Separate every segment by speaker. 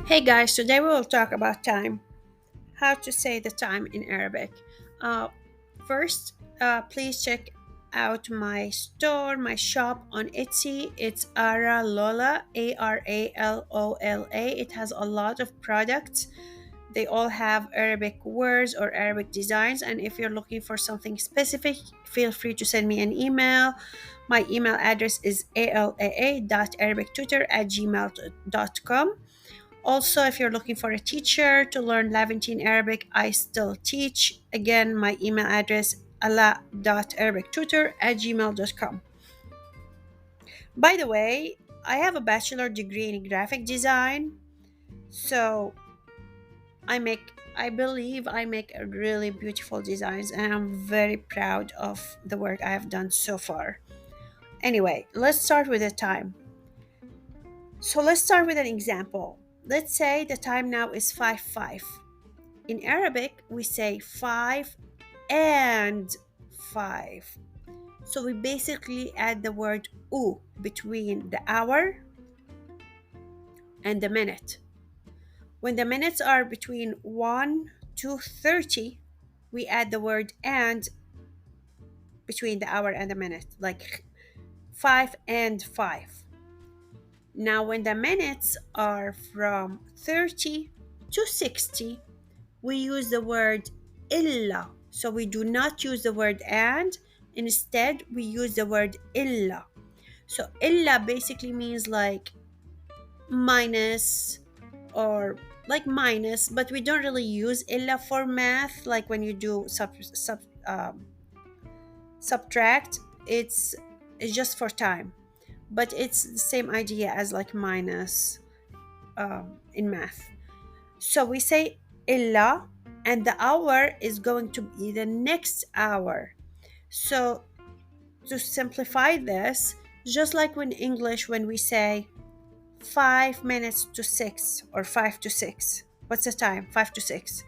Speaker 1: Hey guys, today we will talk about time. How to say the time in Arabic. Uh, First, please check out my store, my shop on Etsy. It's Ara Lola, Aralola. It has a lot of products. They all have Arabic words or Arabic designs. And if you're looking for something specific, feel free to send me an email. My email address is alaa.arabictutor@gmail.com. Also, if you're looking for a teacher to learn Levantine Arabic, I still teach. Again, my email address ala.arabictutor@gmail.com. By the way, I have a bachelor degree in graphic design, so I believe I make a really beautiful designs, and I'm very proud of the work I have done so far. Anyway, let's start with the time. So let's start with an example. Let's say the time now is 5:05. In Arabic, we say 5 and 5. So we basically add the word u between the hour and the minute. When the minutes are between 1 to 30, we add the word and between the hour and the minute, like 5 and 5. Now, when the minutes are from 30 to 60, we use the word illa. So we do not use the word and, instead, we use the word illa. So illa basically means like minus or like minus, but we don't really use illa for math. Like when you do subtract, it's just for time, but it's the same idea as like minus in math. So we say illa, and the hour is going to be the next hour. So to simplify this, just like in English, when we say 5 minutes to 6 or 5 to 6, what's the time? 5 to 6.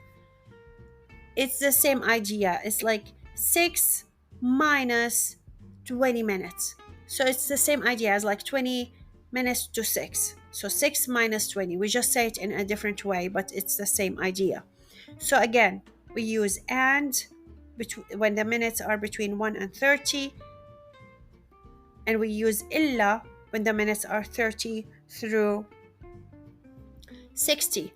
Speaker 1: It's the same idea. It's like 6 minus 20 minutes. So it's the same idea as like 20 minutes to 6. So 6 minus 20. We just say it in a different way, but it's the same idea. So again, we use and when the minutes are between 1 and 30, and we use illa when the minutes are 30 through 60.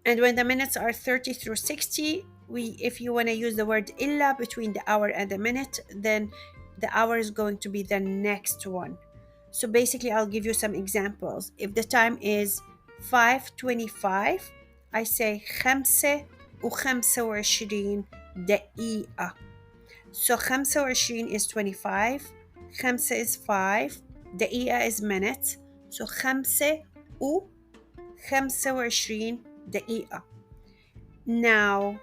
Speaker 1: And when the minutes are 30 through 60, if you want to use the word illa between the hour and the minute, then the hour is going to be the next one. So basically, I'll give you some examples. If the time is 5:25, I say خمسة وخمسة وعشرين دقيقة. So 25 is 25, خمسة is 5, دقيقة is minutes. So 5:25 دقيقة. Now,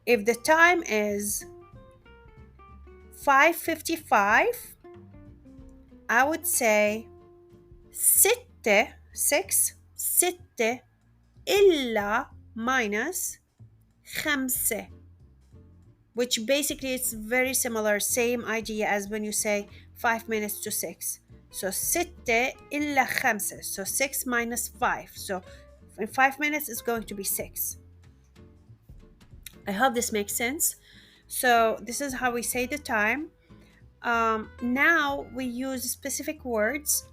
Speaker 1: if the time is 5:55, I would say ستة إلا minus خمسة, which basically it's very similar, same idea as when you say 5 minutes to 6. So ستة إلا خمسة, so 6 minus 5. So in 5 minutes it's going to be 6. I hope this makes sense. So this is how we say the time. Now we use specific words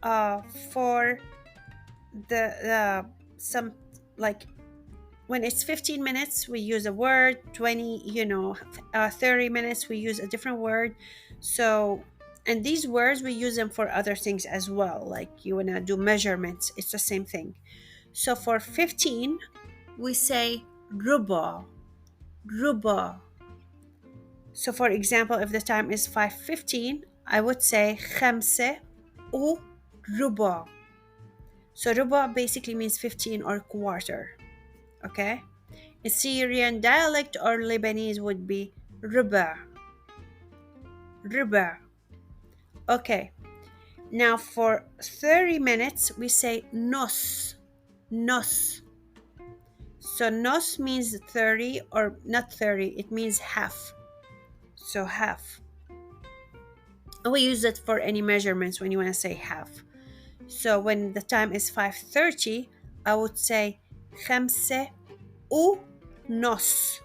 Speaker 1: for the some, like when it's 15 minutes we use a word, 20, 30 minutes we use a different word. So, and these words we use them for other things as well, like you want to do measurements, it's the same thing. So for 15 we say ruba. So for example, if the time is 5:15, I would say خمسة وربع. So ruba basically means 15 or quarter. Okay? In Syrian dialect or Lebanese would be ruba. Okay. Now for 30 minutes we say nos. So nos means 30, or not 30, it means half. So half. And we use it for any measurements when you want to say half. So when the time is 5:30, I would say خمسة ونص.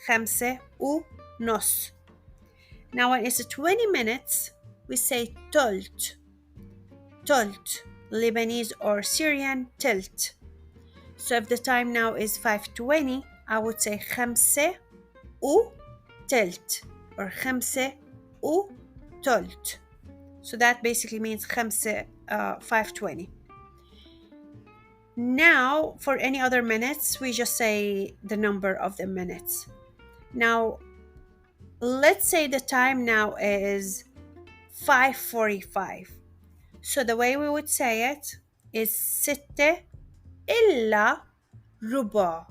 Speaker 1: خمسة ونص. Now when it's 20 minutes, we say تلت. تلت. Lebanese or Syrian تلت. So if the time now is 5:20, I would say خمسة وتلت or خمسة وتلت. So that basically means خمسة 5:20. Now for any other minutes, we just say the number of the minutes. Now let's say the time now is 5:45. So the way we would say it is ستة إلا ربع.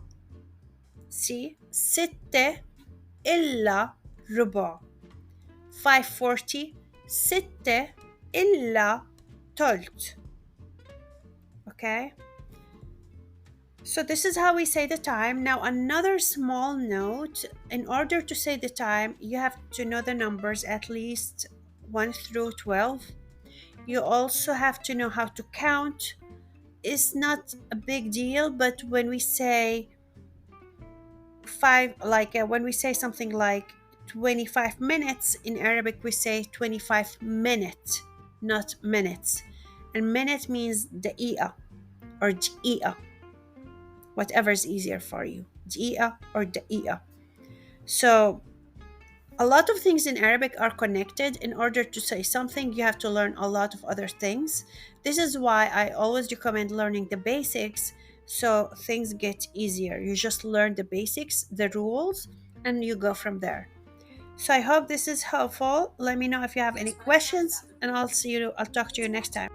Speaker 1: See, ستة إلا ربع. 5:40 ستة إلا تلت. Okay, so this is how we say the time. Now another small note, in order to say the time you have to know the numbers at least 1 through 12. You also have to know how to count. It's not a big deal, but when we say five, like when we say something like 25 minutes in Arabic, we say 25 minutes, not minutes. And minute means دقيقة or دقيقة, whatever is easier for you, دقيقة or دقيقة. So a lot of things in Arabic are connected. In order to say something, you have to learn a lot of other things. This is why I always recommend learning the basics so things get easier. You just learn the basics, the rules, and you go from there. So I hope this is helpful. Let me know if you have any questions, and I'll talk to you next time.